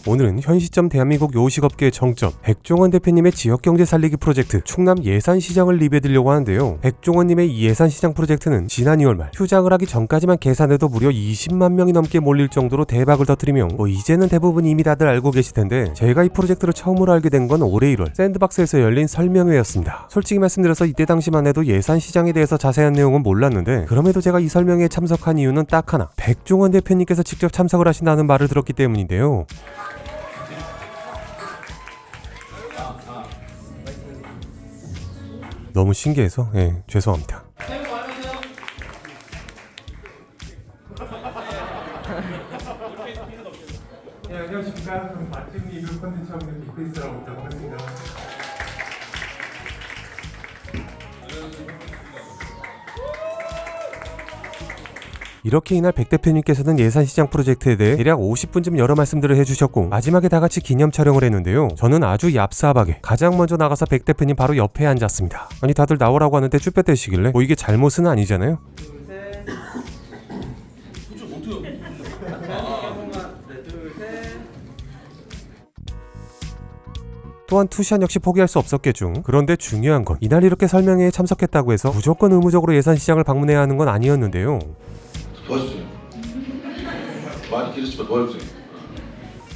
오늘은 현 시점 대한민국 요식업계의 정점, 백종원 대표님의 지역경제 살리기 프로젝트 충남 예산시장을 리뷰해드리려고 하는데요. 백종원님의 이 예산시장 프로젝트는 지난 2월 말 휴장을 하기 전까지만 계산해도 무려 20만 명이 넘게 몰릴 정도로 대박을 터뜨리며 이제는 대부분 이미 다들 알고 계실 텐데, 제가 이 프로젝트를 처음으로 알게 된 건 올해 1월 샌드박스에서 열린 설명회였습니다. 솔직히 말씀드려서 이때 당시만 해도 예산시장에 대해서 자세한 내용은 몰랐는데, 그럼에도 제가 이 설명회에 참석한 이유는 딱 하나, 백종원 대표님께서 직접 참석을 하신다는 말을 들었기 때문인데요. 너무 신기해서 죄송합니다. 안녕하십니까. 저는 맛집 리뷰 컨텐츠 업체 빅페이스라고 반갑습니다. 이렇게 이날 백 대표님께서는 예산시장 프로젝트에 대해 대략 50분쯤 여러 말씀들을 해주셨고, 마지막에 다같이 기념 촬영을 했는데요. 저는 아주 얍삽하게 가장 먼저 나가서 백 대표님 바로 옆에 앉았습니다. 아니 다들 나오라고 하는데 쭈뼛대시길래 이게 잘못은 아니잖아요. 또한 투샷 역시 포기할 수 없었겠죠. 그런데 중요한 건 이날 이렇게 설명회에 참석했다고 해서 무조건 의무적으로 예산시장을 방문해야 하는 건 아니었는데요. 도와주세요. 많이 길었지만 도와주세요.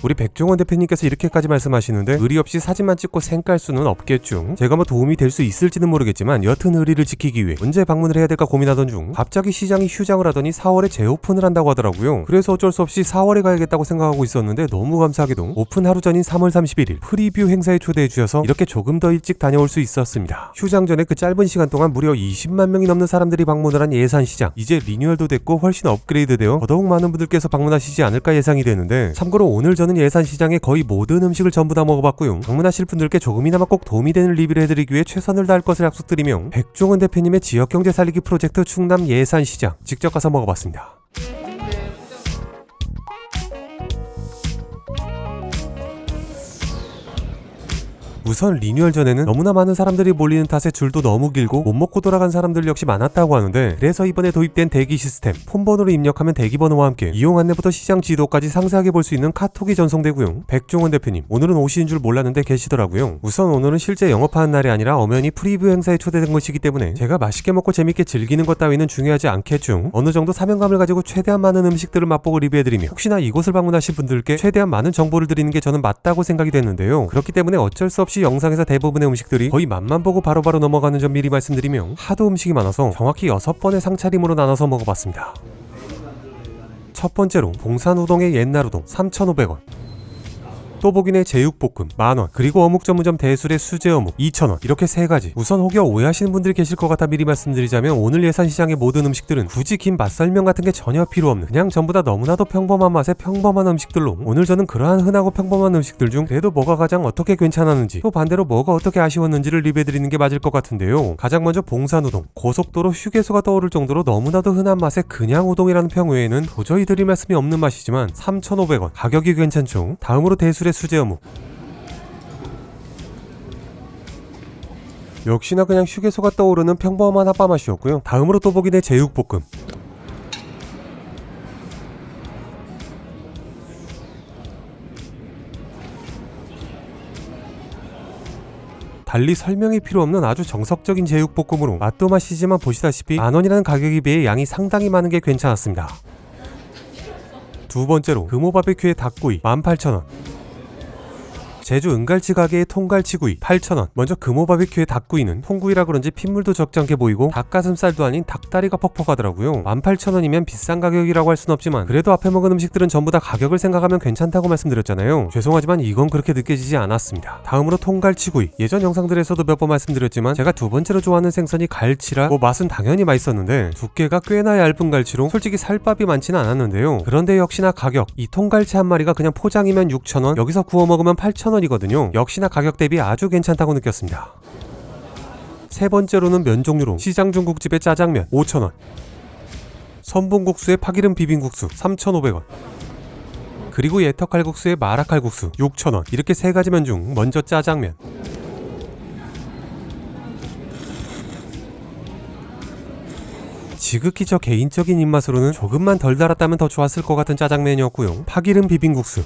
우리 백종원 대표님께서 이렇게까지 말씀하시는데, 의리 없이 사진만 찍고 생깔 수는 없겠죠. 제가 도움이 될 수 있을지는 모르겠지만 여튼 의리를 지키기 위해 언제 방문을 해야 될까 고민하던 중 갑자기 시장이 휴장을 하더니 4월에 재오픈을 한다고 하더라고요. 그래서 어쩔 수 없이 4월에 가야겠다고 생각하고 있었는데, 너무 감사하게도 오픈 하루 전인 3월 31일 프리뷰 행사에 초대해 주셔서 이렇게 조금 더 일찍 다녀올 수 있었습니다. 휴장 전에 그 짧은 시간 동안 무려 20만 명이 넘는 사람들이 방문을 한 예산시장, 이제 리뉴얼도 됐고 훨씬 업그레이드되어 더더욱 많은 분들께서 방문하시지 않을까 예상이 되는데, 참고로 오늘 저는 예산시장의 거의 모든 음식을 전부 다 먹어봤고요. 방문하실 분들께 조금이나마 꼭 도움이 되는 리뷰를 해드리기 위해 최선을 다할 것을 약속드리며, 백종원 대표님의 지역경제 살리기 프로젝트 충남 예산시장 직접 가서 먹어봤습니다. 우선 리뉴얼 전에는 너무나 많은 사람들이 몰리는 탓에 줄도 너무 길고 못 먹고 돌아간 사람들 역시 많았다고 하는데, 그래서 이번에 도입된 대기 시스템, 폰번호로 입력하면 대기번호와 함께 이용 안내부터 시장 지도까지 상세하게 볼 수 있는 카톡이 전송되고요. 백종원 대표님 오늘은 오시는 줄 몰랐는데 계시더라고요. 우선 오늘은 실제 영업하는 날이 아니라 엄연히 프리뷰 행사에 초대된 것이기 때문에 제가 맛있게 먹고 재밌게 즐기는 것 따위는 중요하지 않겠죠. 어느 정도 사명감을 가지고 최대한 많은 음식들을 맛보고 리뷰해드리며, 혹시나 이곳을 방문하신 분들께 최대한 많은 정보를 드리는 게 저는 맞다고 생각이 됐는데요. 그렇기 때문에 어쩔 수 없이 영상에서 대부분의 음식들이 거의 맛만 보고 바로바로 넘어가는 점 미리 말씀드리며, 하도 음식이 많아서 정확히 6번의 상차림으로 나눠서 먹어봤습니다. 첫 번째로 봉산 우동의 옛날 우동 3,500원, 또보기네 제육볶음 10,000원, 그리고 어묵 전문점 대술의 수제 어묵 2,000원, 이렇게 세 가지. 우선 혹여 오해하시는 분들이 계실 것 같아 미리 말씀드리자면, 오늘 예산시장의 모든 음식들은 굳이 긴 맛 설명 같은 게 전혀 필요 없는, 그냥 전부 다 너무나도 평범한 맛의 평범한 음식들로, 오늘 저는 그러한 흔하고 평범한 음식들 중 그래도 뭐가 가장 어떻게 괜찮았는지, 또 반대로 뭐가 어떻게 아쉬웠는지를 리뷰해드리는 게 맞을 것 같은데요. 가장 먼저 봉산우동, 고속도로 휴게소가 떠오를 정도로 너무나도 흔한 맛의 그냥 우동이라는 평 외에는 도저히 드릴 말씀이 없는 맛이지만 3,500원, 가격이 괜찮죠. 다음으로 대술의 수제 어묵, 역시나 그냥 휴게소가 떠오르는 평범한 핫바 맛이었고요. 다음으로 또보기네 제육볶음, 달리 설명이 필요 없는 아주 정석적인 제육볶음으로 맛도 맛이지만 보시다시피 10,000원이라는 가격에 비해 양이 상당히 많은 게 괜찮았습니다. 두 번째로 금호 바베큐의 닭구이 18,000원, 제주 은갈치 가게의 통갈치구이 8,000원. 먼저 금호 바비큐의 닭구이는 통구이라 그런지 핏물도 적지 않게 보이고 닭가슴살도 아닌 닭다리가 퍽퍽하더라고요. 18,000원이면 비싼 가격이라고 할 순 없지만, 그래도 앞에 먹은 음식들은 전부 다 가격을 생각하면 괜찮다고 말씀드렸잖아요. 죄송하지만 이건 그렇게 느껴지지 않았습니다. 다음으로 통갈치구이, 예전 영상들에서도 몇 번 말씀드렸지만 제가 두 번째로 좋아하는 생선이 갈치라 맛은 당연히 맛있었는데, 두께가 꽤나 얇은 갈치로 솔직히 살밥이 많지는 않았는데요. 그런데 역시나 가격, 이 통갈치 한 마리가 그냥 포장이면 6,000원, 여기서 구워 먹으면 8,000원이거든요. 역시나 가격 대비 아주 괜찮다고 느꼈습니다. 세 번째로는 면 종류로 시장 중국집의 짜장면 5,000원, 선봉국수의 파기름 비빔국수 3,500원, 그리고 예터칼국수의 마라칼국수 6,000원. 이렇게 세 가지 면 중 먼저 짜장면, 지극히 저 개인적인 입맛으로는 조금만 덜 달았다면 더 좋았을 것 같은 짜장면이었고요. 파기름 비빔국수,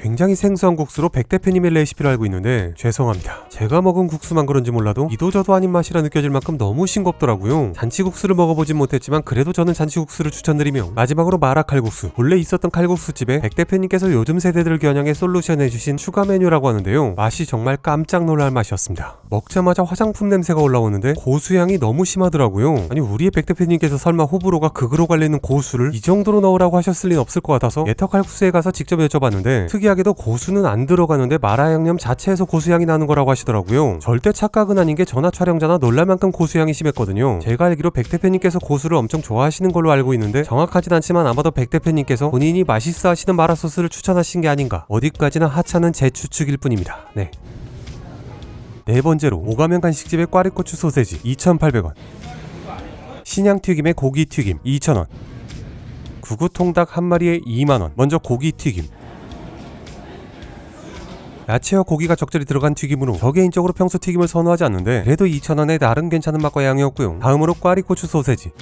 굉장히 생소한 국수로 백 대표님의 레시피를 알고 있는데 죄송합니다. 제가 먹은 국수만 그런지 몰라도 이도저도 아닌 맛이라 느껴질 만큼 너무 싱겁더라고요. 잔치국수를 먹어보진 못했지만 그래도 저는 잔치국수를 추천드리며 마지막으로 마라칼국수. 본래 있었던 칼국수집에 백 대표님께서 요즘 세대들을 겨냥해 솔루션 해주신 추가 메뉴라고 하는데요. 맛이 정말 깜짝 놀랄 맛이었습니다. 먹자마자 화장품 냄새가 올라오는데 고수향이 너무 심하더라고요. 아니 우리의 백 대표님께서 설마 호불호가 극으로 갈리는 고수를 이 정도로 넣으라고 하셨을 리는 없을 것 같아서 예터 칼국수에 가서 직접 여쭤봤는데 특이하게도 고수는 안 들어가는데 마라 양념 자체에서 고수향이 나는 거라고 하시더라고요. 절대 착각은 아닌 게 전화 촬영자나 놀랄 만큼 고수향이 심했거든요. 제가 알기로 백 대표님께서 고수를 엄청 좋아하시는 걸로 알고 있는데 정확하진 않지만 아마도 백 대표님께서 본인이 맛있어 하시는 마라 소스를 추천하신 게 아닌가. 어디까지나 하찮은 제 추측일 뿐입니다. 네. 네 번째로 오가면 간식집의 꽈리고추 소세지 2,800원, 신양튀김의 고기튀김 2,000원, 구구통닭 한 마리에 2만원. 먼저 고기튀김. 야채와 고기가 적절히 들어간 튀김으로 저 개인적으로 평소 튀김을 선호하지 않는데 그래도 2,000원에 나름 괜찮은 맛과 양이었고요. 다음으로 꽈리고추 소세지.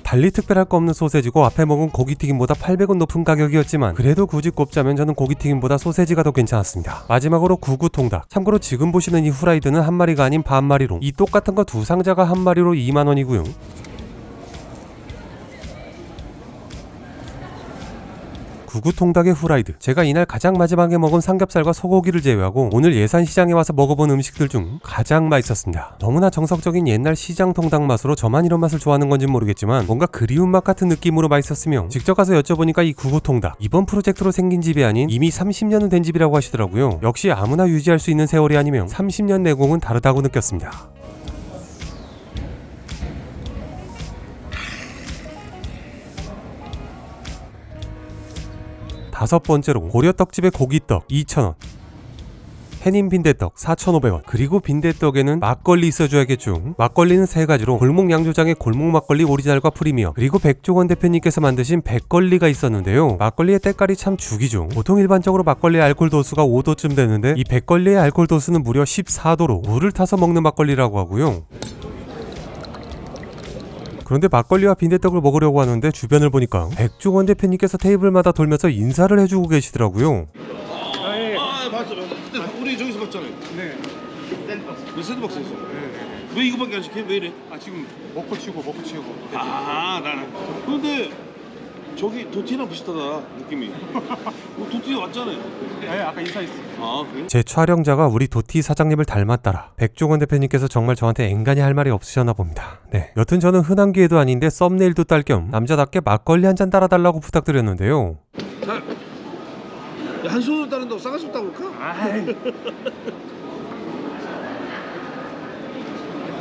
달리 특별할 거 없는 소세지고 앞에 먹은 고기튀김보다 800원 높은 가격이었지만 그래도 굳이 꼽자면 저는 고기튀김보다 소세지가 더 괜찮았습니다. 마지막으로 구구통닭. 참고로 지금 보시는 이 후라이드는 한 마리가 아닌 반 마리로 이 똑같은 거 두 상자가 한 마리로 2만원이고요. 구구통닭의 후라이드. 제가 이날 가장 마지막에 먹은 삼겹살과 소고기를 제외하고 오늘 예산시장에 와서 먹어본 음식들 중 가장 맛있었습니다. 너무나 정석적인 옛날 시장 통닭 맛으로 저만 이런 맛을 좋아하는 건진 모르겠지만 뭔가 그리운 맛 같은 느낌으로 맛있었으며 직접 가서 여쭤보니까 이 구구통닭 이번 프로젝트로 생긴 집이 아닌 이미 30년은 된 집이라고 하시더라고요. 역시 아무나 유지할 수 있는 세월이 아니면 30년 내공은 다르다고 느꼈습니다. 다섯 번째로 고려떡집의 고기떡 2,000원, 해님 빈대떡 4,500원. 그리고 빈대떡에는 막걸리 있어줘야겠죠. 막걸리는 세 가지로 골목 양조장의 골목 막걸리 오리지널과 프리미엄, 그리고 백종원 대표님께서 만드신 백걸리가 있었는데요. 막걸리의 때깔이 참 죽이죠. 보통 일반적으로 막걸리의 알코올 도수가 5도쯤 되는데 이 백걸리의 알코올 도수는 무려 14도로 물을 타서 먹는 막걸리라고 하고요. 그런데 막걸리와 빈대떡을 먹으려고 하는데 주변을 보니까 백종원 대표님께서 테이블마다 돌면서 인사를 해주고 계시더라고요. 봤어. 그때 우리 저기서 봤잖아요. 네. 왜 샌드박스에서? 네. 왜 이거밖에 안 시켜? 왜 이래? 지금 먹고 치우고. 나는. 근데 저기 도티랑 비슷하다 느낌이. 도티 왔잖아요. 네, 아까 인사했어요. 그래? 제 촬영자가 우리 도티 사장님을 닮았다라. 백종원 대표님께서 정말 저한테 앵간히 할 말이 없으셨나 봅니다. 네. 여튼 저는 흔한 기회도 아닌데 썸네일도 딸 겸 남자답게 막걸리 한 잔 따라달라고 부탁드렸는데요. 자, 한 손으로 따른다고 싸가지 없다고 그럴까?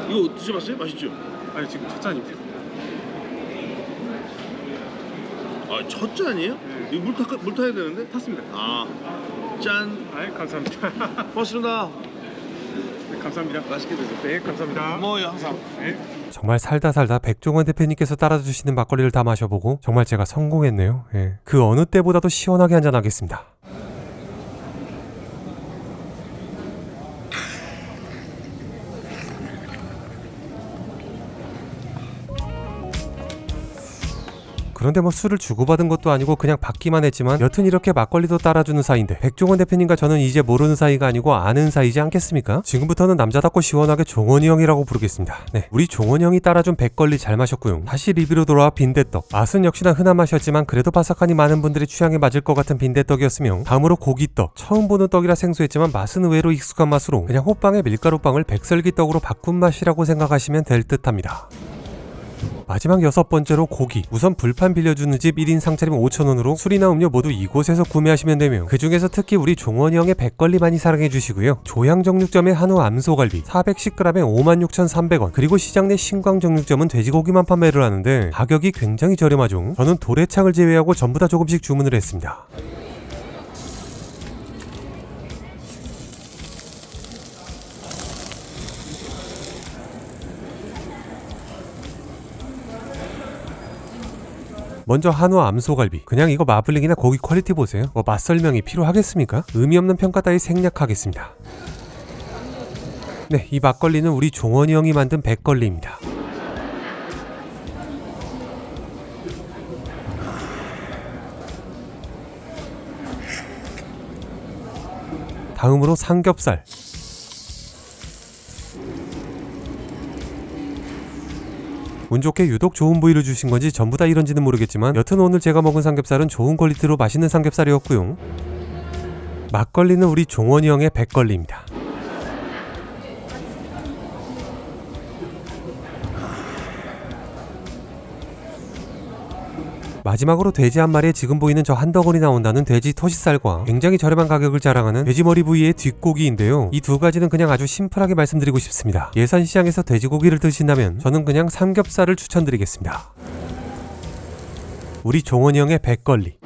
이거 드셔봤어요? 맛있죠? 아니 지금 첫 잔입니다. 첫 잔이에요? 네. 이거 물 타야 되는데? 탔습니다. 짠. 감사합니다. 고맙습니다. 네, 감사합니다. 맛있게 드세요. 네, 감사합니다. 고마워요 항상. 네. 정말 살다 백종원 대표님께서 따라주시는 막걸리를 다 마셔보고 정말 제가 성공했네요. 예. 그 어느 때보다도 시원하게 한잔하겠습니다. 그런데 뭐 술을 주고받은 것도 아니고 그냥 받기만 했지만 여튼 이렇게 막걸리도 따라주는 사이인데 백종원 대표님과 저는 이제 모르는 사이가 아니고 아는 사이지 않겠습니까? 지금부터는 남자답고 시원하게 종원이 형이라고 부르겠습니다. 네, 우리 종원이 형이 따라준 백걸리 잘 마셨고요. 다시 리뷰로 돌아와 빈대떡. 맛은 역시나 흔한 맛이었지만 그래도 바삭하니 많은 분들이 취향에 맞을 것 같은 빈대떡이었으며 다음으로 고기떡. 처음 보는 떡이라 생소했지만 맛은 의외로 익숙한 맛으로 그냥 호빵에 밀가루빵을 백설기떡으로 바꾼 맛이라고 생각하시면 될 듯합니다. 마지막 여섯 번째로 고기. 우선 불판 빌려주는 집 1인 상차림 5,000원으로 술이나 음료 모두 이곳에서 구매하시면 되며 그 중에서 특히 우리 종원이 형의 백걸리 많이 사랑해주시고요. 조양정육점의 한우 암소갈비 410g에 56,300원, 그리고 시장 내 신광정육점은 돼지고기만 판매를 하는데 가격이 굉장히 저렴하죠. 저는 도래창을 제외하고 전부 다 조금씩 주문을 했습니다. 먼저 한우 암소갈비. 그냥 이거 마블링이나 고기 퀄리티 보세요. 뭐 맛 설명이 필요하겠습니까? 의미 없는 평가 따위 생략하겠습니다. 네, 이 막걸리는 우리 종원이 형이 만든 백걸리입니다. 다음으로 삼겹살. 운 좋게 유독 좋은 부위를 주신 건지 전부 다 이런지는 모르겠지만 여튼 오늘 제가 먹은 삼겹살은 좋은 퀄리티로 맛있는 삼겹살이었고요. 막걸리는 우리 종원이 형의 백걸리입니다. 마지막으로 돼지 한 마리에 지금 보이는 저 한 덩어리 나온다는 돼지 토시살과 굉장히 저렴한 가격을 자랑하는 돼지머리 부위의 뒷고기인데요. 이 두 가지는 그냥 아주 심플하게 말씀드리고 싶습니다. 예산시장에서 돼지고기를 드신다면 저는 그냥 삼겹살을 추천드리겠습니다. 우리 종원이 형의 백걸리.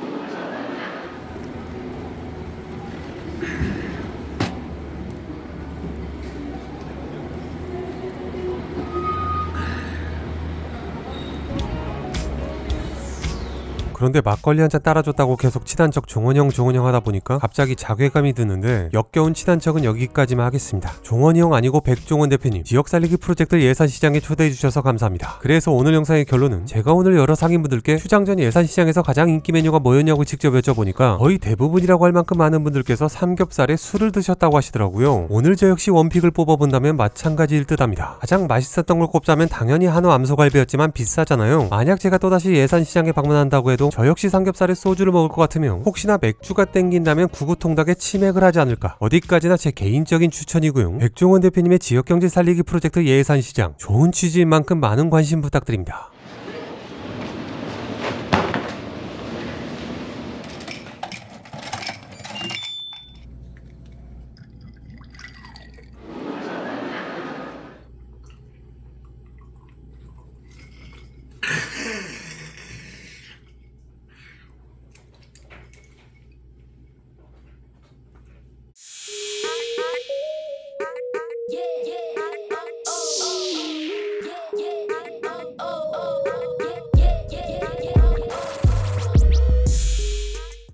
그런데 막걸리 한 잔 따라줬다고 계속 친한 척 종원이 형 하다 보니까 갑자기 자괴감이 드는데 역겨운 친한 척은 여기까지만 하겠습니다. 종원이 형 아니고 백종원 대표님, 지역 살리기 프로젝트 예산시장에 초대해주셔서 감사합니다. 그래서 오늘 영상의 결론은 제가 오늘 여러 상인분들께 휴장전 예산시장에서 가장 인기 메뉴가 뭐였냐고 직접 여쭤보니까 거의 대부분이라고 할 만큼 많은 분들께서 삼겹살에 술을 드셨다고 하시더라고요. 오늘 저 역시 원픽을 뽑아본다면 마찬가지일 듯합니다. 가장 맛있었던 걸 꼽자면 당연히 한우 암소갈비였지만 비싸잖아요. 만약 제가 또다시 예산시장에 방문한다고 해도 저 역시 삼겹살에 소주를 먹을 것 같으면 혹시나 맥주가 땡긴다면 구구통닭에 치맥을 하지 않을까. 어디까지나 제 개인적인 추천이고요. 백종원 대표님의 지역경제 살리기 프로젝트 예산시장, 좋은 취지인 만큼 많은 관심 부탁드립니다.